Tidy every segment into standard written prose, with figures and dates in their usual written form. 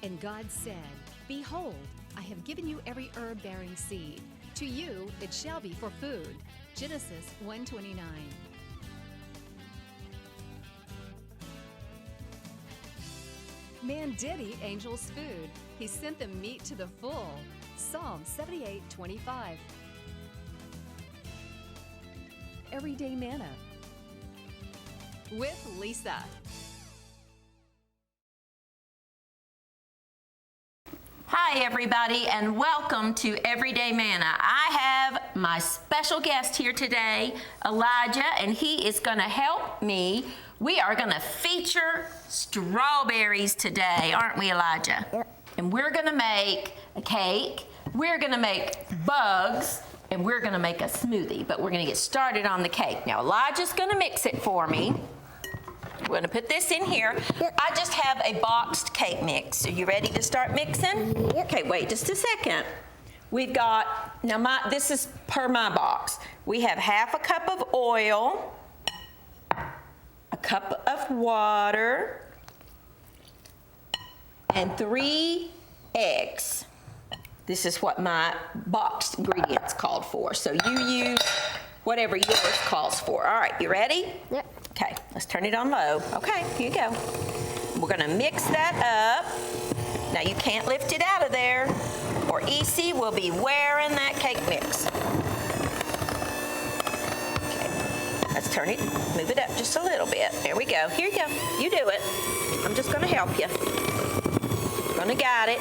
And God said, Behold, I have given you every herb-bearing seed. To you it shall be for food. Genesis 1:29. Man did eat angels' food. He sent them meat to the full. Psalm 78:25. Everyday Manna with Lisa. Hi everybody, and welcome to Everyday Manna. I have my special guest here today, Elijah, and he is going to help me. We are going to feature strawberries today, aren't we, Elijah? Yep. And we're going to make a cake, we're going to make bugs, and we're going to make a smoothie. But we're going to get started on the cake. Now, Elijah's going to mix it for me. We're going to put this in here. I just have a boxed cake mix. Are you ready to start mixing? Yep. Okay, wait just a second. We've got, now this is per my box. We have half a cup of oil, a cup of water, and 3 eggs. This is what my boxed ingredients called for. So you use whatever yours calls for. All right, you ready? Yep. Okay, let's turn it on low. Okay, here you go. We're gonna mix that up. Now you can't lift it out of there, or EC will be wearing that cake mix. Okay, let's turn it, move it up just a little bit. There we go. Here you go. You do it. I'm just gonna help you. Gonna guide it.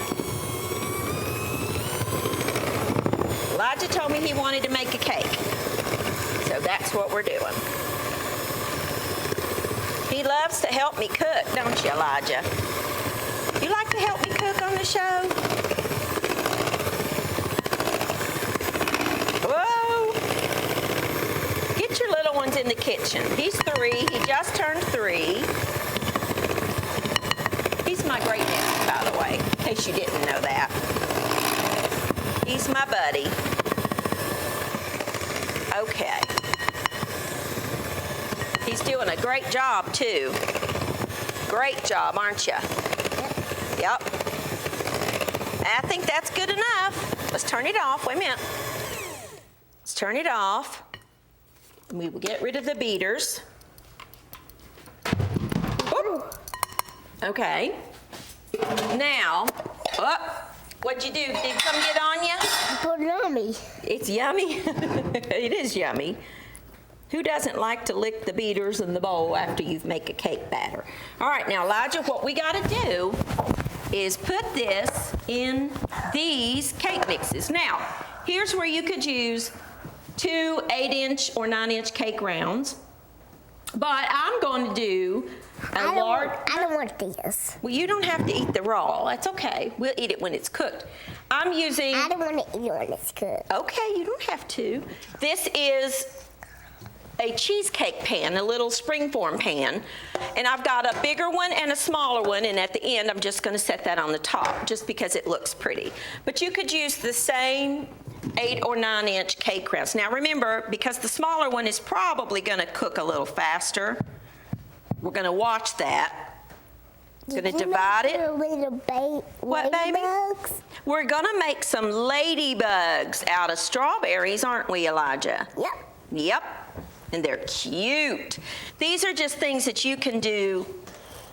Elijah told me he wanted to make a cake, so that's what we're doing. He loves to help me cook, don't you, Elijah? You like to help me cook on the show? Whoa! Get your little ones in the kitchen. He's 3. He just turned 3. He's my great nephew, by the way, in case you didn't know that. He's my buddy. Okay. He's doing a great job, too. Great job, aren't you? Yep. I think that's good enough. Let's turn it off. Wait a minute. Let's turn it off. We will get rid of the beaters. Oop. Okay. Now, what'd you do? Did some get on you? It's yummy. It's yummy. It is yummy. Who doesn't like to lick the beaters in the bowl after you make a cake batter? All right, now Elijah, what we got to do is put this in these cake mixes. Now, here's where you could use 2 8-inch or 9-inch cake rounds, but I'm going to do a large. I don't want this. Well, you don't have to eat the raw. That's okay. We'll eat it when it's cooked. I'm using. I don't want to eat it when it's cooked. Okay, you don't have to. This is a cheesecake pan, a little springform pan, and I've got a bigger one and a smaller one, and at the end I'm just going to set that on the top just because it looks pretty. But you could use the same 8 or 9-inch cake rounds. Now remember, because the smaller one is probably going to cook a little faster, we're going to watch that. Going to divide it. What, baby? Ladybugs? We're going to make some ladybugs out of strawberries, aren't we, Elijah? Yep. Yep. And they're cute. These are just things that you can do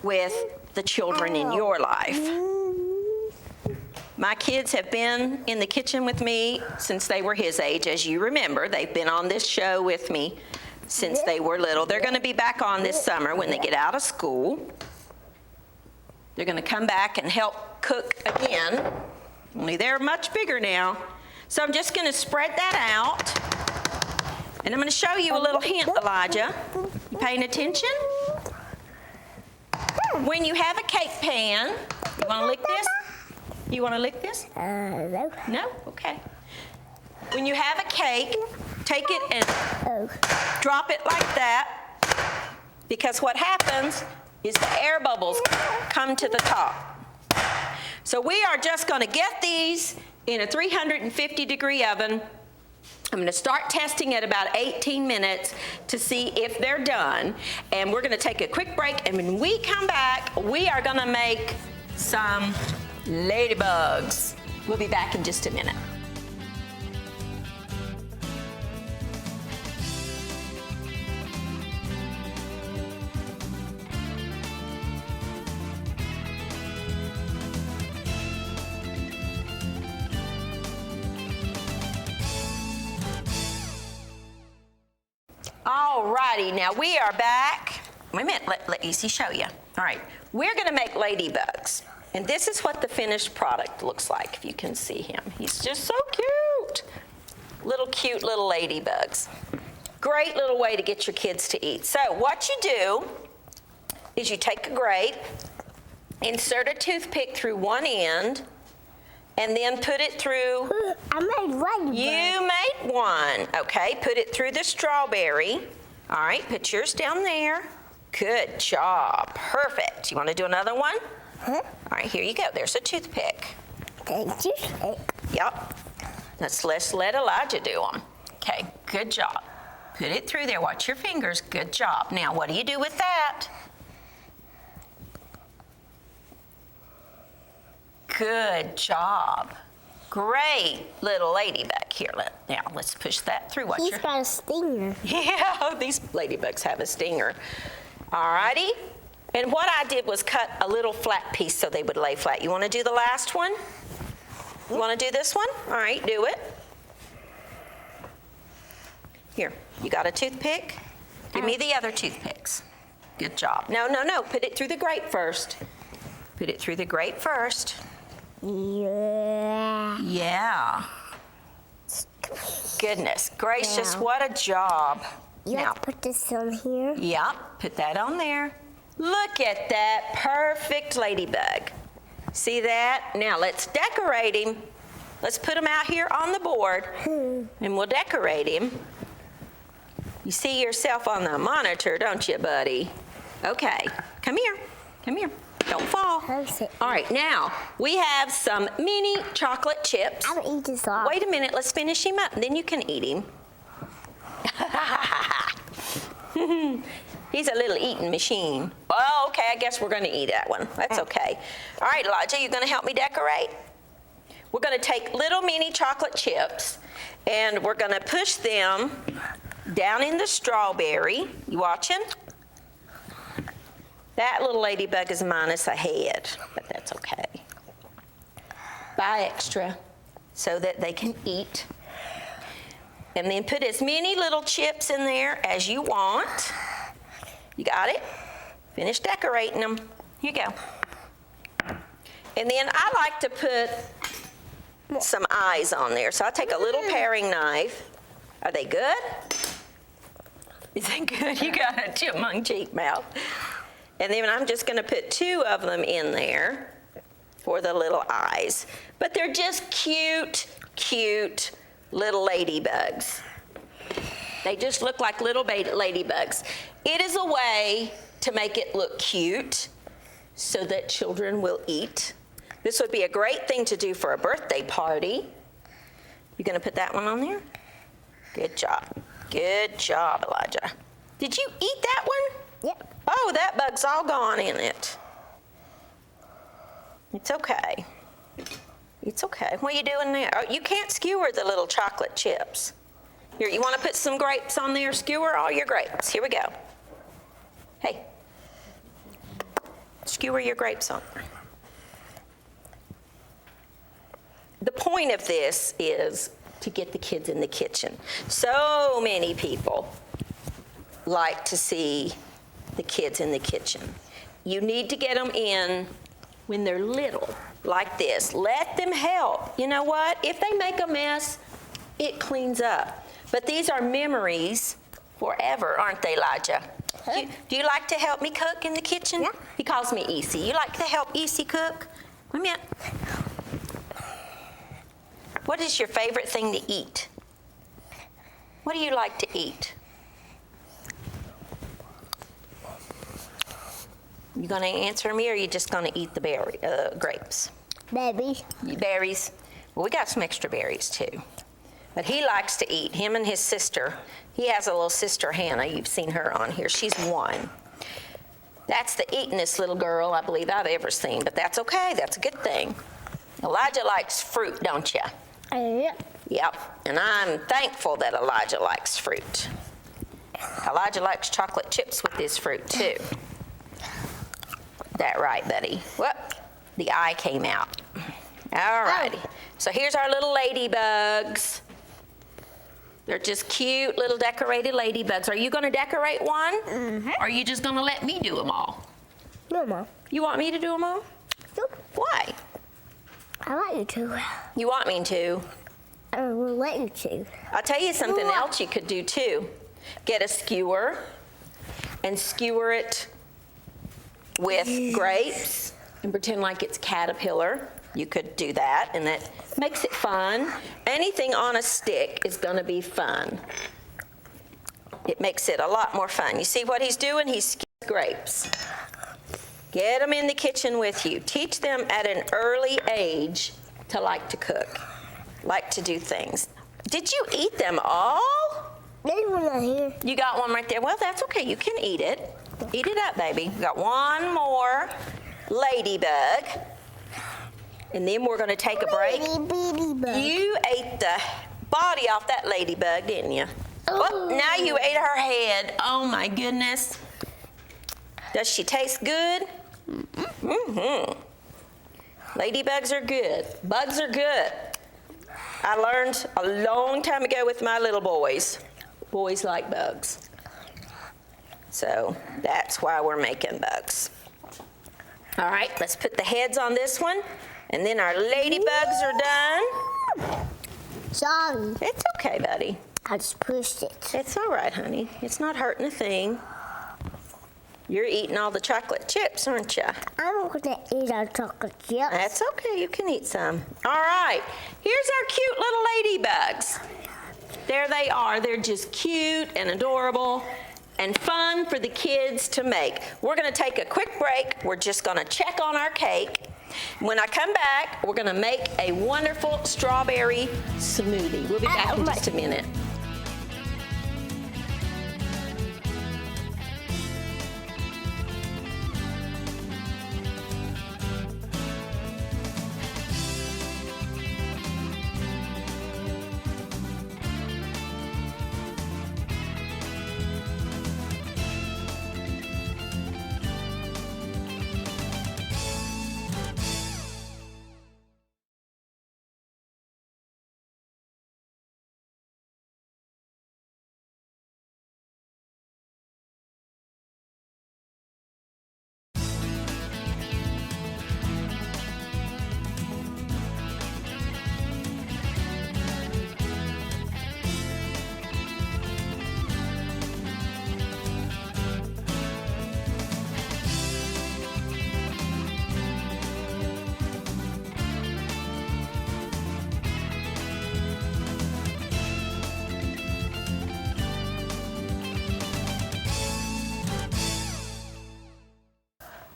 with the children in your life. My kids have been in the kitchen with me since they were his age. As you remember, they've been on this show with me since they were little. They're going to be back on this summer when they get out of school. They're going to come back and help cook again, only they're much bigger now. So I'm just going to spread that out. And I'm going to show you a little hint, Elijah. You paying attention? When you have a cake pan, you want to lick this? You want to lick this? No. No? Okay. When you have a cake, take it and drop it like that, because what happens is the air bubbles come to the top. So we are just going to get these in a 350-degree oven. I'm going to start testing at about 18 minutes to see if they're done. And we're going to take a quick break. And when we come back, we are going to make some Ladybugs. We'll be back in just a minute. All righty, now we are back. Wait a minute, let Easy show you. All right, we're gonna make ladybugs. And this is what the finished product looks like, if you can see him. He's just so cute. Cute little ladybugs. Great little way to get your kids to eat. So what you do is you take a grape, insert a toothpick through one end, and then put it through. I made one. You made one. Okay, put it through the strawberry. All right, put yours down there. Good job. Perfect. You want to do another one? Huh? All right, here you go. There's a toothpick. Thank you. Yep. Let's let Elijah do them. Okay, good job. Put it through there. Watch your fingers. Good job. Now, what do you do with that? Good job. Great little ladybug. Here, now let's push that through. Watch He's your... got a stinger. Yeah, these ladybugs have a stinger. All righty. And what I did was cut a little flat piece so they would lay flat. You want to do the last one? You want to do this one? All right, do it. Here, you got a toothpick? Give me the other toothpicks. Good job. No, put it through the grape first. Put it through the grape first. Yeah. Yeah. Goodness gracious, Yeah. what a job. You Now, have to put this on here. yeah, put that on there. Look at that perfect ladybug. See that? Now let's decorate him. Let's put him out here on the board and we'll decorate him. You see yourself on the monitor, don't you, buddy? Okay, come here. Don't fall. All right, now we have some mini chocolate chips. I'm gonna eat this off. Wait a minute, let's finish him up, and then you can eat him. He's a little eating machine. Oh, okay, I guess we're gonna eat that one. That's okay. All right, Elijah, you gonna help me decorate? We're gonna take little mini chocolate chips, and we're gonna push them down in the strawberry. You watching? That little ladybug is minus a head, but that's okay. Buy extra so that they can eat. And then put as many little chips in there as you want. You got it? Finish decorating them. Here you go. And then I like to put some eyes on there. So I'll take a little paring knife. Are they good? Is that good? You got a chipmunk cheek mouth. And then I'm just gonna put 2 of them in there for the little eyes. But they're just cute little ladybugs. They just look like little ladybugs. It is a way to make it look cute so that children will eat. This would be a great thing to do for a birthday party. You gonna put that one on there? Good job. Good job, Elijah. Did you eat that one? Yep. Oh, that bug's all gone in it. It's okay. It's okay. What are you doing there? Oh, you can't skewer the little chocolate chips. Here, you want to put some grapes on there? Skewer all your grapes. Here we go. Hey. Skewer your grapes on there. The point of this is to get the kids in the kitchen. So many people like to see the kids in the kitchen. You need to get them in when they're little, like this. Let them help. You know what? If they make a mess, it cleans up. But these are memories forever, aren't they, Elijah? Do you like to help me cook in the kitchen? Yeah. He calls me Easy. You like to help Easy cook? Wait a minute. What is your favorite thing to eat? What do you like to eat? You gonna answer me, or are you just gonna eat the grapes? Baby. Berries. Well, we got some extra berries too. But he likes to eat. Him and his sister. He has a little sister, Hannah. You've seen her on here. She's 1. That's the eatingest little girl I believe I've ever seen. But that's okay. That's a good thing. Elijah likes fruit, don't you? Yeah. Yep, and I'm thankful that Elijah likes fruit. Elijah likes chocolate chips with his fruit, too. That right, buddy? Whoop, the eye came out. All righty. So here's our little ladybugs. They're just cute little decorated ladybugs. Are you going to decorate one? Mm-hmm. Or are you just going to let me do them all? No, Mom. You want me to do them all? Nope. Why? I want you to. You want me to? I will let you to. I'll tell you something else you could do too. Get a skewer and skewer it with grapes and pretend like it's caterpillar. You could do that, and that makes it fun. Anything on a stick is going to be fun. It makes it a lot more fun. You see what he's doing? He's skewing grapes. Get them in the kitchen with you. Teach them at an early age to like to cook, like to do things. Did you eat them all? There's one right here. You got one right there. Well, that's okay. You can eat it. Eat it up, baby. We got one more ladybug. And then we're going to take a break. You ate the body off that ladybug, didn't you? Oh, now you ate her head. Oh, my goodness. Does she taste good? Mm-hmm. Ladybugs are good. Bugs are good. I learned a long time ago with my little boys. Boys like bugs. So that's why we're making bugs. All right, let's put the heads on this one. And then our ladybugs are done. Sorry. It's okay, buddy. I just pushed it. It's all right, honey. It's not hurting a thing. You're eating all the chocolate chips, aren't you? I'm going to eat our chocolate chips. That's okay. You can eat some. All right. Here's our cute little ladybugs. There they are. They're just cute and adorable and fun for the kids to make. We're going to take a quick break. We're just going to check on our cake. When I come back, we're going to make a wonderful strawberry smoothie. We'll be back in just a minute.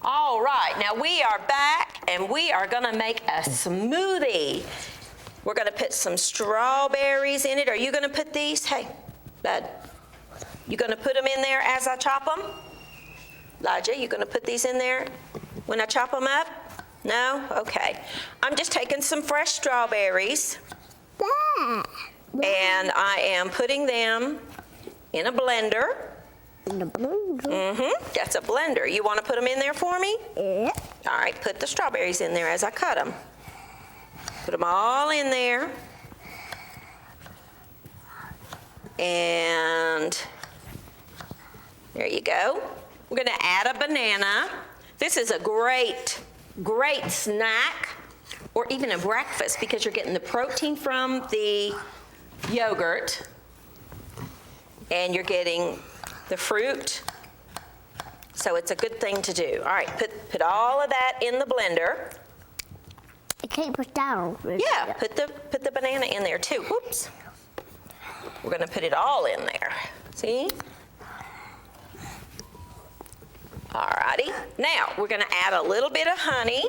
All right, now we are back and we are gonna make a smoothie. We're gonna put some strawberries in it. Are you gonna put these? Hey, bud, you gonna put them in there as I chop them? Elijah, you gonna put these in there when I chop them up? No? Okay. I'm just taking some fresh strawberries and I am putting them in a blender. That's a blender. You want to put them in there for me? Yeah. All right, put the strawberries in there as I cut them. Put them all in there. And there you go. We're going to add a banana. This is a great, great snack or even a breakfast because you're getting the protein from the yogurt and you're getting the fruit, so it's a good thing to do. All right, put all of that in the blender. I can't put down. Yeah, put the banana in there too. Whoops. We're gonna put it all in there. See? All righty. Now we're gonna add a little bit of honey.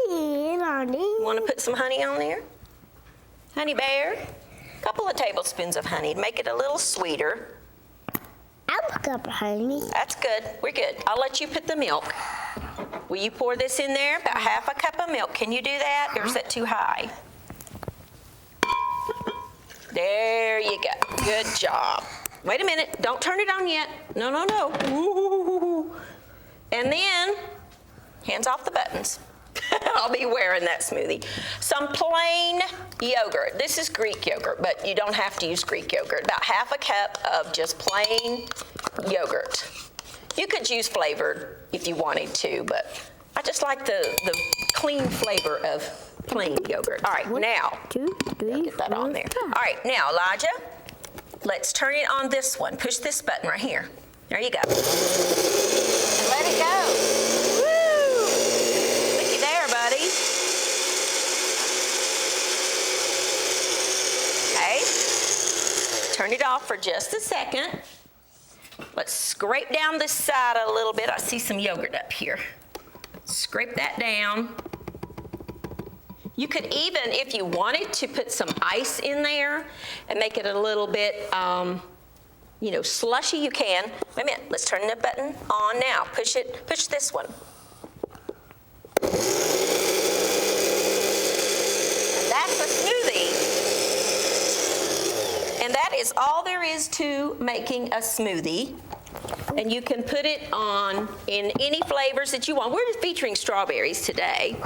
Want to put some honey on there? Honey bear? A couple of tablespoons of honey to make it a little sweeter. I'll pick up honey. That's good. We're good. I'll let you put the milk. Will you pour this in there? About half a cup of milk. Can you do that, or is that too high? There you go. Good job. Wait a minute. Don't turn it on yet. No, no, no. Ooh. And then, hands off the buttons. I'll be wearing that smoothie. Some plain yogurt. This is Greek yogurt, but you don't have to use Greek yogurt. About half a cup of just plain yogurt. You could use flavored if you wanted to, but I just like the clean flavor of plain yogurt. All right, now, 2, 3, get that on there. 4, All right, now, Elijah, let's turn it on this one. Push this button right here. There you go. And let it go. Woo! Looky there, buddy. Okay. Turn it off for just a second. Let's scrape down this side a little bit. I see some yogurt up here. Scrape that down. You could even, if you wanted to, put some ice in there and make it a little bit, slushy, you can. Wait a minute, let's turn the button on now. Push this one. And that's a smoothie. And that is all there is to making a smoothie. And you can put it on in any flavors that you want. We're just featuring strawberries today.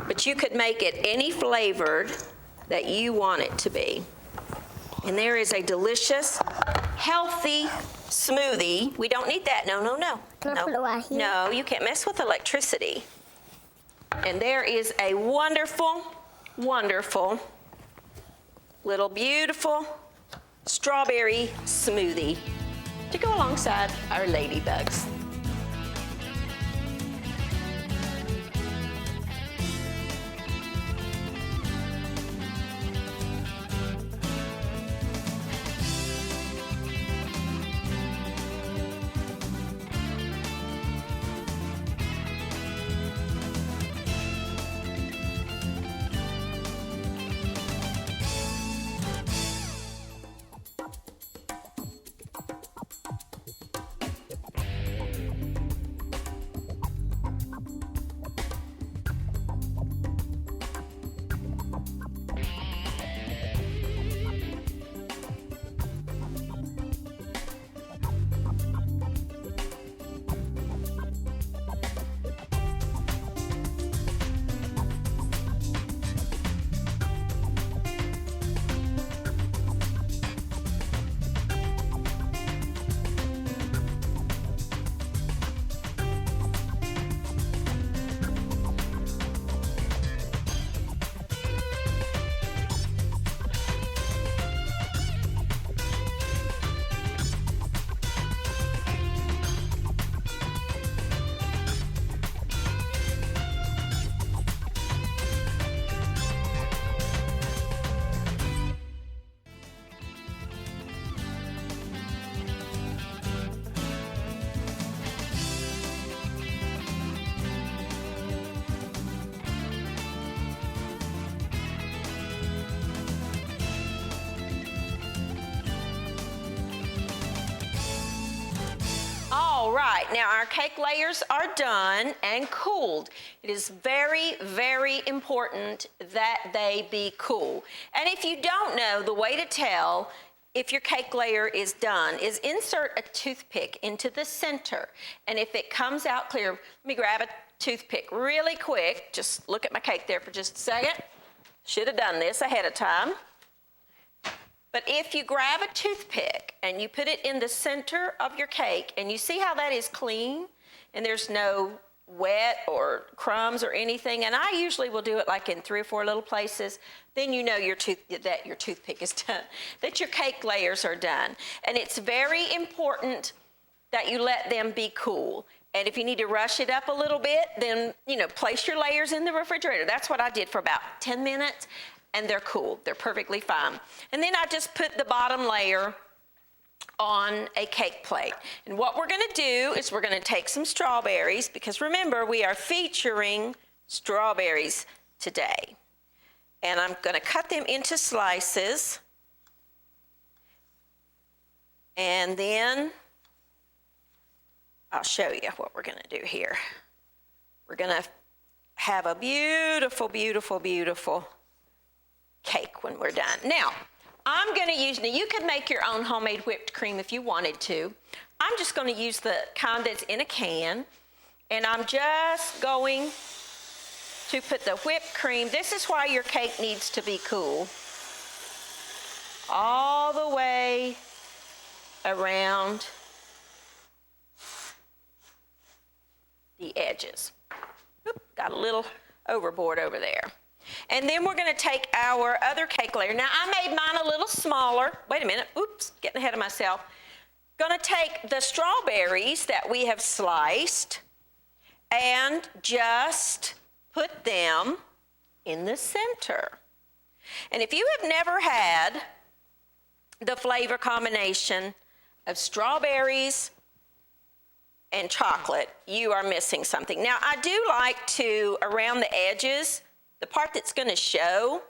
But you could make it any flavored that you want it to be. And there is a delicious, healthy smoothie. We don't need that. No, no, no. Can I put it right here? No, you can't mess with electricity. And there is a wonderful, wonderful, little beautiful strawberry smoothie to go alongside our Ladybugs. All right, now our cake layers are done and cooled. It is very, very important that they be cool. And if you don't know, the way to tell if your cake layer is done is insert a toothpick into the center. And if it comes out clear, let me grab a toothpick really quick. Just look at my cake there for just a second. Should have done this ahead of time. But if you grab a toothpick and you put it in the center of your cake and you see how that is clean and there's no wet or crumbs or anything, and I usually will do it like in 3 or 4 little places, then you know that your toothpick is done, that your cake layers are done. And it's very important that you let them be cool. And if you need to rush it up a little bit, then, place your layers in the refrigerator. That's what I did for about 10 minutes. And they're cool. They're perfectly fine. And then I just put the bottom layer on a cake plate. And what we're going to do is we're going to take some strawberries, because remember, we are featuring strawberries today. And I'm going to cut them into slices. And then I'll show you what we're going to do here. we're going to have a beautiful, beautiful, beautiful cake when we're done. Now, I'm going to use, now you could make your own homemade whipped cream if you wanted to. I'm just going to use the kind that's in a can, and I'm just going to put the whipped cream. This is why your cake needs to be cool. All the way around the edges. Oop, got a little overboard over there. And then we're going to take our other cake layer. Now, I made mine a little smaller. Wait a minute. Oops, getting ahead of myself. Going to take the strawberries that we have sliced and just put them in the center. And if you have never had the flavor combination of strawberries and chocolate, you are missing something. Now, I do like to, around the edges, the part that's going to show,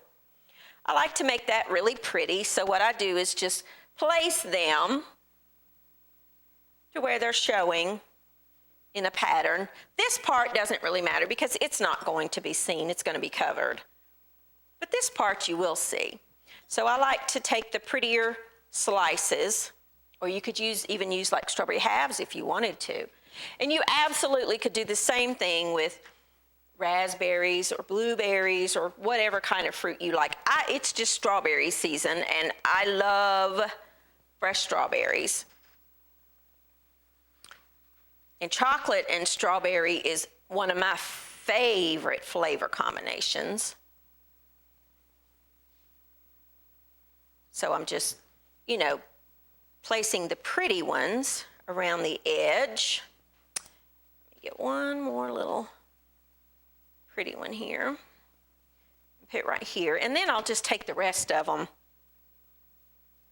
I like to make that really pretty. So what I do is just place them to where they're showing in a pattern. This part doesn't really matter because it's not going to be seen. It's going to be covered. But this part you will see. So I like to take the prettier slices, or you could even use like strawberry halves if you wanted to. And you absolutely could do the same thing with raspberries or blueberries or whatever kind of fruit you like. It's just strawberry season, and I love fresh strawberries. And chocolate and strawberry is one of my favorite flavor combinations. So I'm just, you know, placing the pretty ones around the edge. Let me get one more little pretty one here. Put it right here. And then I'll just take the rest of them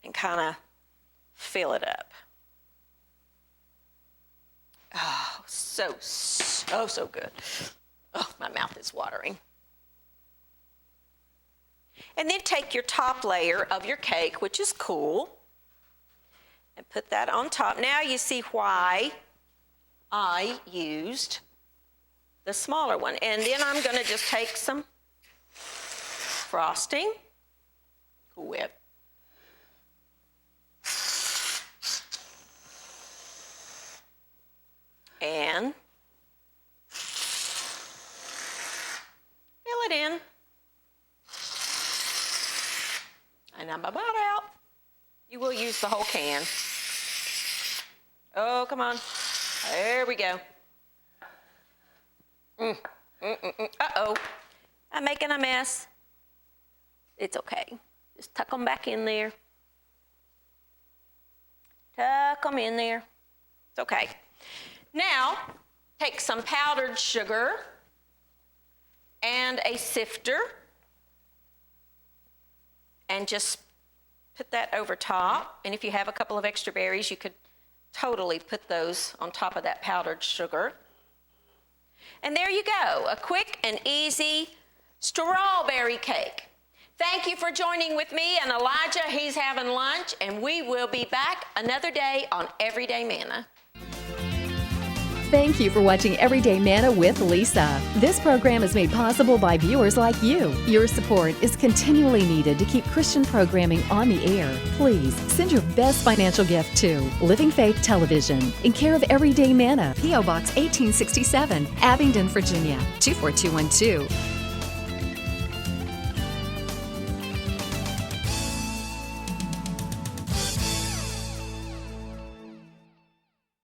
and kind of fill it up. Oh, so good. Oh, my mouth is watering. And then take your top layer of your cake, which is cool, and put that on top. Now you see why I used the smaller one. And then I'm going to just take some frosting, Cool Whip, and fill it in. And I'm about out. You will use the whole can. Oh, come on. There we go. Uh-oh. I'm making a mess. It's okay. Just tuck them back in there. Tuck them in there. It's okay. Now, take some powdered sugar and a sifter and just put that over top. And if you have a couple of extra berries, you could totally put those on top of that powdered sugar. And there you go, a quick and easy strawberry cake. Thank you for joining with me and Elijah. He's having lunch, and we will be back another day on Everyday Manna. Thank you for watching Everyday Manna with Lisa. This program is made possible by viewers like you. Your support is continually needed to keep Christian programming on the air. Please send your best financial gift to Living Faith Television in care of Everyday Manna, P.O. Box 1867, Abingdon, Virginia 24212.